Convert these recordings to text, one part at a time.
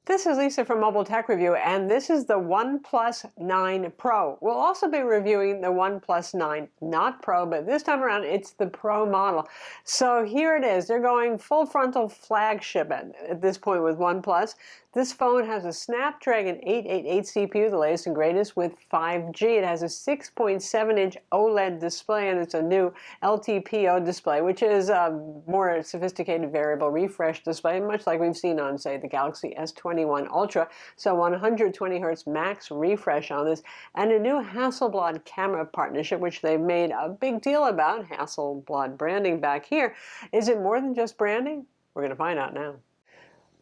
This is Lisa from Mobile Tech Review, and this is the OnePlus 9 Pro. We'll also be reviewing the OnePlus 9, not Pro, but this time around it's the Pro model. So here it is. They're going full frontal flagship at this point with OnePlus. This phone has a Snapdragon 888 CPU, the latest and greatest, with 5G. It has a 6.7-inch OLED display, and it's a new LTPO display, which is a more sophisticated variable refresh display, much like we've seen on, say, the Galaxy S21 Ultra. So 120 Hz max refresh on this, and a new Hasselblad camera partnership, which they've made a big deal about. Hasselblad branding back here. Is it more than just branding? We're going to find out now.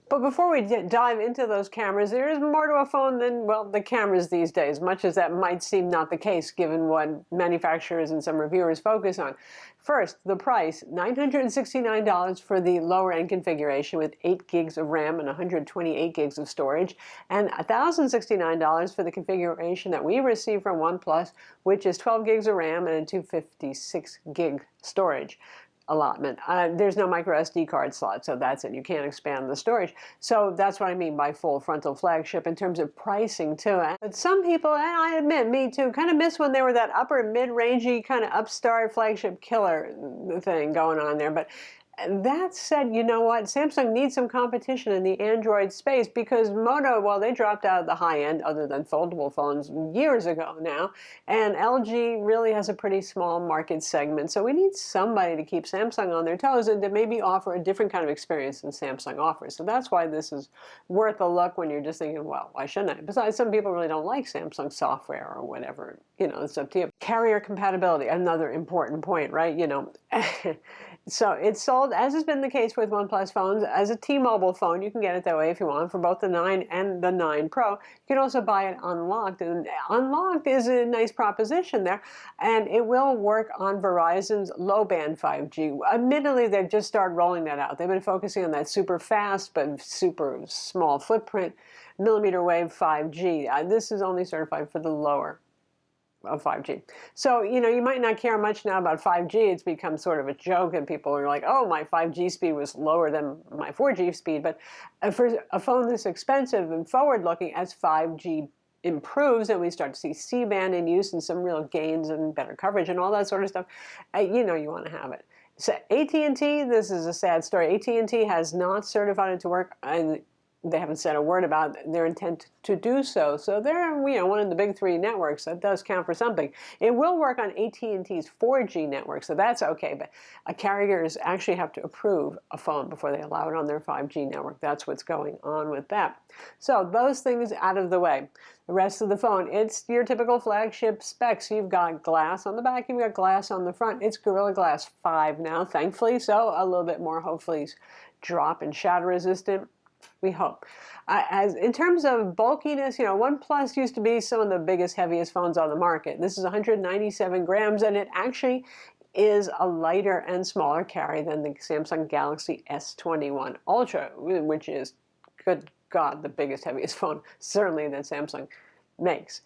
But before we dive into those cameras, there is more to a phone than, well, the cameras these days, much as that might seem not the case given what manufacturers and some reviewers focus on. First, the price, $969 for the lower-end configuration with 8 gigs of RAM and 128 gigs of storage, and $1,069 for the configuration that we received from OnePlus, which is 12 gigs of RAM and a 256 gig storage allotment. There's no micro SD card slot, so that's it. You can't expand the storage. So that's what I mean by full frontal flagship in terms of pricing too. But some people, and I admit me too, kind of miss when they were that upper mid-rangey kind of upstart flagship killer thing going on there. But that said, you know what? Samsung needs some competition in the Android space because Moto, well, they dropped out of the high end other than foldable phones years ago now. And LG really has a pretty small market segment. So we need somebody to keep Samsung on their toes and to maybe offer a different kind of experience than Samsung offers. So that's why this is worth a look when you're just thinking, well, why shouldn't I? Besides, some people really don't like Samsung software or whatever. You know, it's up to you. Carrier compatibility, another important point, right? You know, so it's sold, as has been the case with OnePlus phones, as a T-Mobile phone. You can get it that way if you want for both the 9 and the 9 Pro. You can also buy it unlocked, and unlocked is a nice proposition there, and it will work on Verizon's low-band 5G. Admittedly, they've just started rolling that out. They've been focusing on that super fast but super small footprint millimeter wave 5G. This is only certified for the lower of 5G. So, you know, you might not care much now about 5G. It's become sort of a joke and people are like, oh, my 5G speed was lower than my 4G speed. But for a phone this expensive and forward-looking, as 5G improves and we start to see C-band in use and some real gains and better coverage and all that sort of stuff, you know you want to have it. So AT&T, this is a sad story. AT&T has not certified it to work, and they haven't said a word about their intent to do so. So they're, you know, one of the big 3 networks. That does count for something. It will work on AT&T's 4G network, so that's okay. But carriers actually have to approve a phone before they allow it on their 5G network. That's what's going on with that. So those things out of the way. The rest of the phone, it's your typical flagship specs. You've got glass on the back, you've got glass on the front. It's Gorilla Glass 5 now, thankfully, so a little bit more, hopefully, drop and shatter resistant. We hope. As in terms of bulkiness, you know, OnePlus used to be some of the biggest, heaviest phones on the market. This is 197 grams, and it actually is a lighter and smaller carry than the Samsung Galaxy S21 Ultra, which is, good God, the biggest, heaviest phone, certainly, that Samsung makes.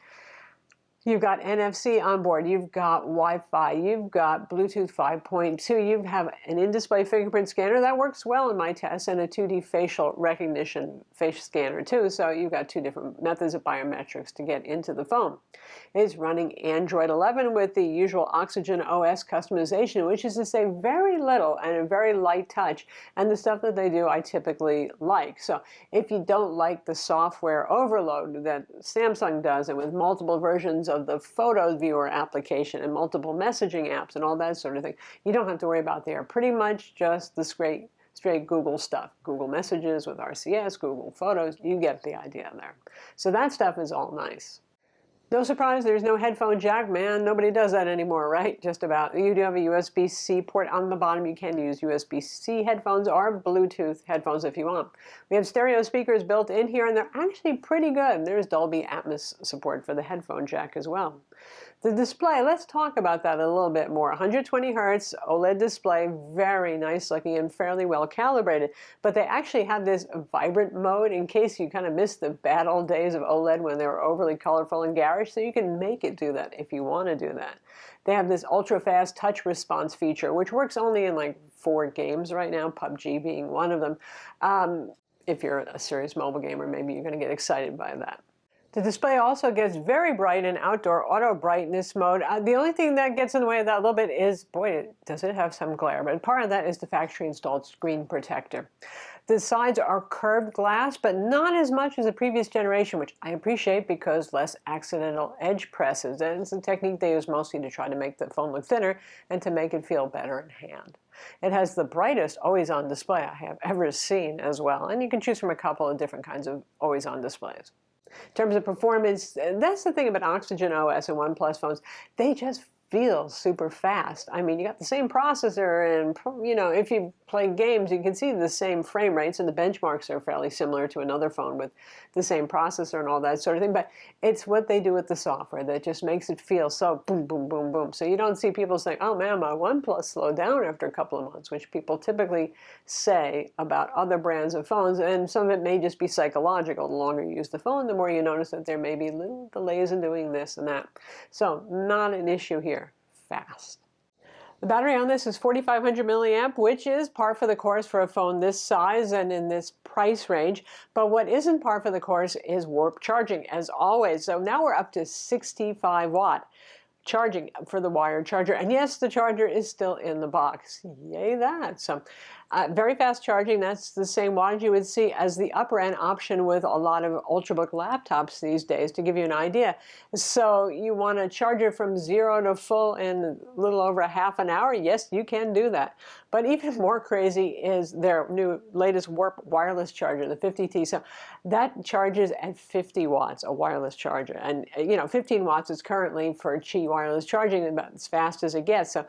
You've got NFC on board, you've got Wi-Fi, you've got Bluetooth 5.2, you have an in-display fingerprint scanner that works well in my tests, and a 2D facial recognition face scanner too, so you've got 2 different methods of biometrics to get into the phone. It's running Android 11 with the usual Oxygen OS customization, which is to say very little and a very light touch, and the stuff that they do I typically like. So if you don't like the software overload that Samsung does, and with multiple versions of the photo viewer application and multiple messaging apps and all that sort of thing, you don't have to worry about. They are pretty much just the straight Google stuff. Google Messages with RCS, Google Photos, you get the idea there. So that stuff is all nice. No surprise, there's no headphone jack, man. Nobody does that anymore, right? Just about. You do have a USB-C port on the bottom. You can use USB-C headphones or Bluetooth headphones if you want. We have stereo speakers built in here, and they're actually pretty good. There's Dolby Atmos support for the headphone jack as well. The display, let's talk about that a little bit more. 120 Hz OLED display, very nice looking and fairly well calibrated. But they actually have this vibrant mode in case you kind of missed the bad old days of OLED when they were overly colorful and garish, so you can make it do that if you want to do that. They have this ultra-fast touch response feature, which works only in like 4 games right now, PUBG being one of them. If you're a serious mobile gamer, maybe you're going to get excited by that. The display also gets very bright in outdoor auto brightness mode. The only thing that gets in the way of that a little bit is, boy, does it have some glare, but part of that is the factory installed screen protector. The sides are curved glass, but not as much as the previous generation, which I appreciate because less accidental edge presses. And it's a technique they use mostly to try to make the phone look thinner and to make it feel better in hand. It has the brightest always-on display I have ever seen as well, and you can choose from a couple of different kinds of always-on displays. In terms of performance, that's the thing about Oxygen OS and OnePlus phones. They just feel super fast. I mean, you got the same processor, and if you play games, you can see the same frame rates, and the benchmarks are fairly similar to another phone with the same processor and all that sort of thing. But it's what they do with the software that just makes it feel so boom, boom, boom, boom. So you don't see people saying, "Oh man, my OnePlus slowed down after a couple of months," which people typically say about other brands of phones. And some of it may just be psychological. The longer you use the phone, the more you notice that there may be little delays in doing this and that. So not an issue here. Fast. The battery on this is 4,500 milliamp, which is par for the course for a phone this size and in this price range. But what isn't par for the course is warp charging, as always. So now we're up to 65 watt charging for the wired charger. And yes, the charger is still in the box. Yay that. So very fast charging. That's the same wattage you would see as the upper end option with a lot of Ultrabook laptops these days, to give you an idea. So you want to charge it from 0 to full in a little over a half an hour? Yes, you can do that. But even more crazy is their new latest Warp wireless charger, the 50T. So that charges at 50 watts, a wireless charger. And 15 watts is currently for Qi wireless charging, about as fast as it gets. So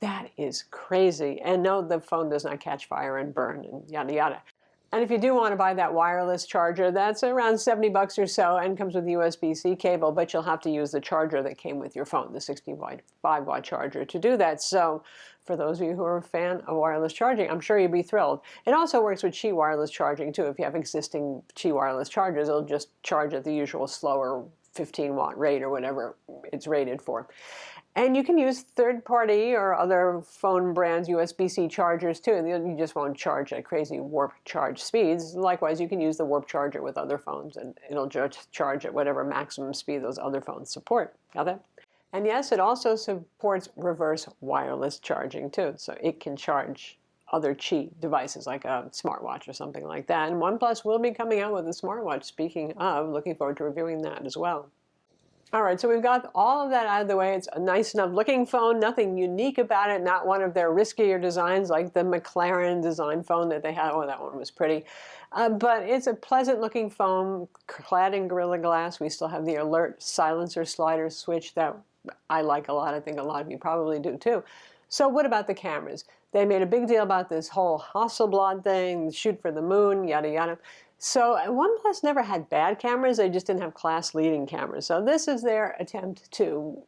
that is crazy. And no, the phone does not catch fire and burn and yada yada. And if you do want to buy that wireless charger, that's around 70 bucks or so and comes with a USB-C cable, but you'll have to use the charger that came with your phone, the 65-watt charger, to do that. So for those of you who are a fan of wireless charging, I'm sure you'll be thrilled. It also works with Qi wireless charging too. If you have existing Qi wireless chargers, it'll just charge at the usual slower 15-watt rate or whatever it's rated for. And you can use third-party or other phone brands USB-C chargers too. You just won't charge at crazy warp charge speeds. Likewise, you can use the warp charger with other phones, and it'll just charge at whatever maximum speed those other phones support. Got that? And yes, it also supports reverse wireless charging too. So it can charge other Qi devices like a smartwatch or something like that. And OnePlus will be coming out with a smartwatch, speaking of. Looking forward to reviewing that as well. All right, so we've got all of that out of the way. It's a nice enough looking phone, nothing unique about it, not one of their riskier designs like the McLaren design phone that they had. Oh, that one was pretty. But it's a pleasant looking phone, clad in Gorilla Glass. We still have the alert silencer slider switch that I like a lot. I think a lot of you probably do too. So what about the cameras? They made a big deal about this whole Hasselblad thing, shoot for the moon, yada yada. So OnePlus never had bad cameras, they just didn't have class-leading cameras. So this is their attempt to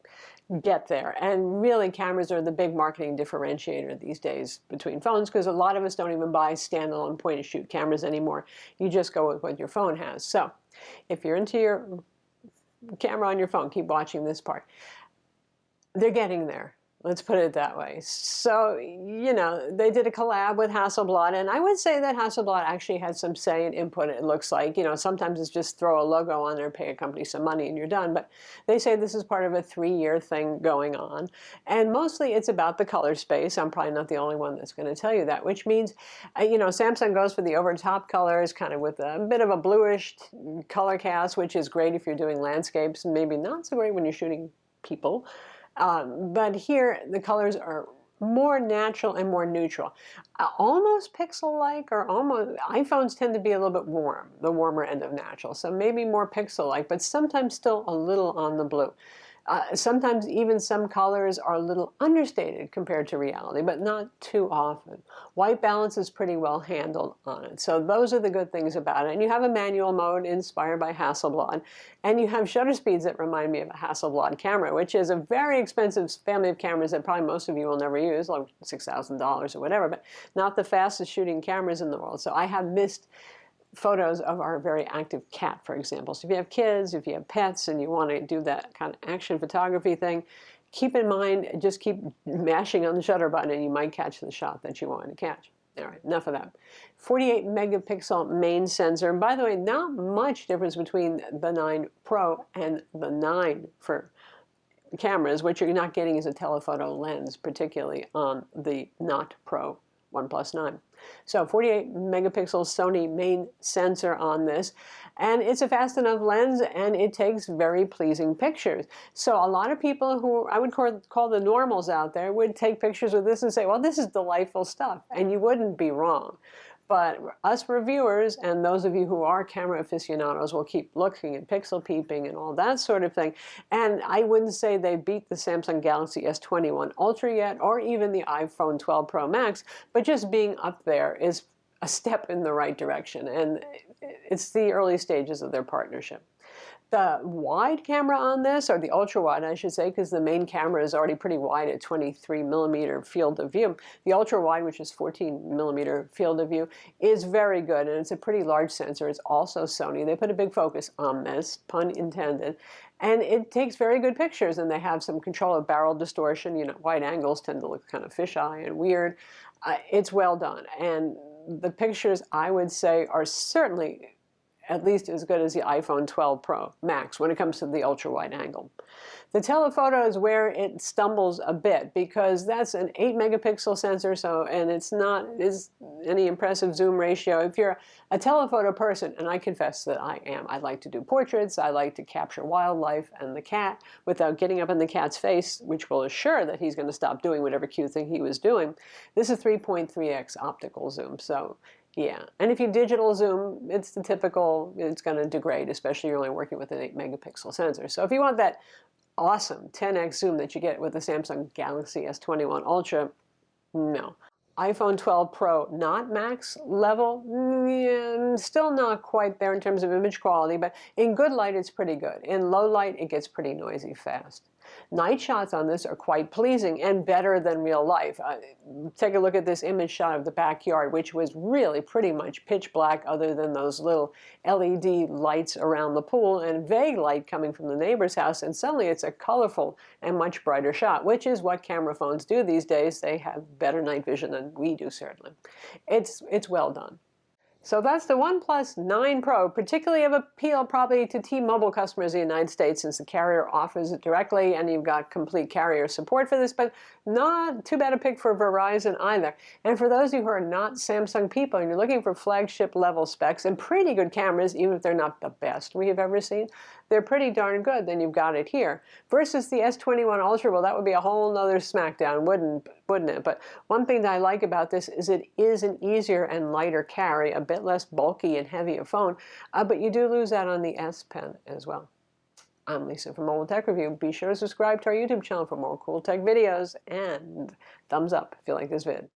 get there. And really, cameras are the big marketing differentiator these days between phones, because a lot of us don't even buy standalone point-and-shoot cameras anymore. You just go with what your phone has. So if you're into your camera on your phone, keep watching this part. They're getting there. Let's put it that way. So, they did a collab with Hasselblad, and I would say that Hasselblad actually had some say and input, it looks like. Sometimes it's just throw a logo on there, pay a company some money, and you're done. But they say this is part of a 3-year thing going on. And mostly it's about the color space. I'm probably not the only one that's going to tell you that, which means, Samsung goes for the over-the-top colors, kind of with a bit of a bluish color cast, which is great if you're doing landscapes, maybe not so great when you're shooting people. But here, the colors are more natural and more neutral. Almost pixel-like, or almost, iPhones tend to be a little bit warm, the warmer end of natural. So maybe more pixel-like, but sometimes still a little on the blue. Sometimes even some colors are a little understated compared to reality, but not too often. White balance is pretty well handled on it. So those are the good things about it. And you have a manual mode inspired by Hasselblad. And you have shutter speeds that remind me of a Hasselblad camera, which is a very expensive family of cameras that probably most of you will never use, like $6,000 or whatever, but not the fastest shooting cameras in the world. So I have missed photos of our very active cat, for example. So if you have kids, if you have pets, and you want to do that kind of action photography thing, keep in mind, just keep mashing on the shutter button and you might catch the shot that you want to catch. All right, enough of that. 48 megapixel main sensor. And by the way, not much difference between the 9 Pro and the 9 for cameras. What you're not getting is a telephoto lens, particularly on the not Pro OnePlus 9. So 48 megapixel Sony main sensor on this, and it's a fast enough lens and it takes very pleasing pictures. So a lot of people who I would call the normals out there would take pictures with this and say, well, this is delightful stuff, and you wouldn't be wrong. But us reviewers and those of you who are camera aficionados will keep looking at pixel peeping and all that sort of thing. And I wouldn't say they beat the Samsung Galaxy S21 Ultra yet, or even the iPhone 12 Pro Max, but just being up there is a step in the right direction. And it's the early stages of their partnership. The wide camera on this, or the ultra wide, I should say, because the main camera is already pretty wide at 23 millimeter field of view. The ultra wide, which is 14 millimeter field of view, is very good, and it's a pretty large sensor. It's also Sony. They put a big focus on this, pun intended, and it takes very good pictures. And they have some control of barrel distortion. You know, wide angles tend to look kind of fisheye and weird. It's well done, and the pictures, I would say, are certainly at least as good as the iPhone 12 Pro Max when it comes to the ultra-wide angle. The telephoto is where it stumbles a bit because that's an 8 megapixel sensor, and it's not any impressive zoom ratio. If you're a telephoto person, and I confess that I am, I like to do portraits, I like to capture wildlife and the cat without getting up in the cat's face, which will assure that he's going to stop doing whatever cute thing he was doing. This is 3.3x optical zoom, so yeah. And if you digital zoom, it's the typical, it's going to degrade, especially if you're only working with an 8 megapixel sensor. So if you want that awesome 10x zoom that you get with the Samsung Galaxy S21 Ultra, no. iPhone 12 Pro, not Max level, yeah, still not quite there in terms of image quality, but in good light, it's pretty good. In low light, it gets pretty noisy fast. Night shots on this are quite pleasing and better than real life. Take a look at this image shot of the backyard, which was really pretty much pitch black other than those little LED lights around the pool and vague light coming from the neighbor's house, and suddenly it's a colorful and much brighter shot, which is what camera phones do these days. They have better night vision than we do, certainly. It's well done. So that's the OnePlus 9 Pro, particularly of appeal probably to T-Mobile customers in the United States since the carrier offers it directly and you've got complete carrier support for this, but not too bad a pick for Verizon either. And for those of you who are not Samsung people and you're looking for flagship level specs and pretty good cameras, even if they're not the best we have ever seen, they're pretty darn good, then you've got it here. Versus the S21 Ultra, well, that would be a whole nother smackdown, wouldn't it? But one thing that I like about this is it is an easier and lighter carry, a bit less bulky and heavy a phone, but you do lose out on the S Pen as well. I'm Lisa from Mobile Tech Review. Be sure to subscribe to our YouTube channel for more cool tech videos, and thumbs up if you like this vid.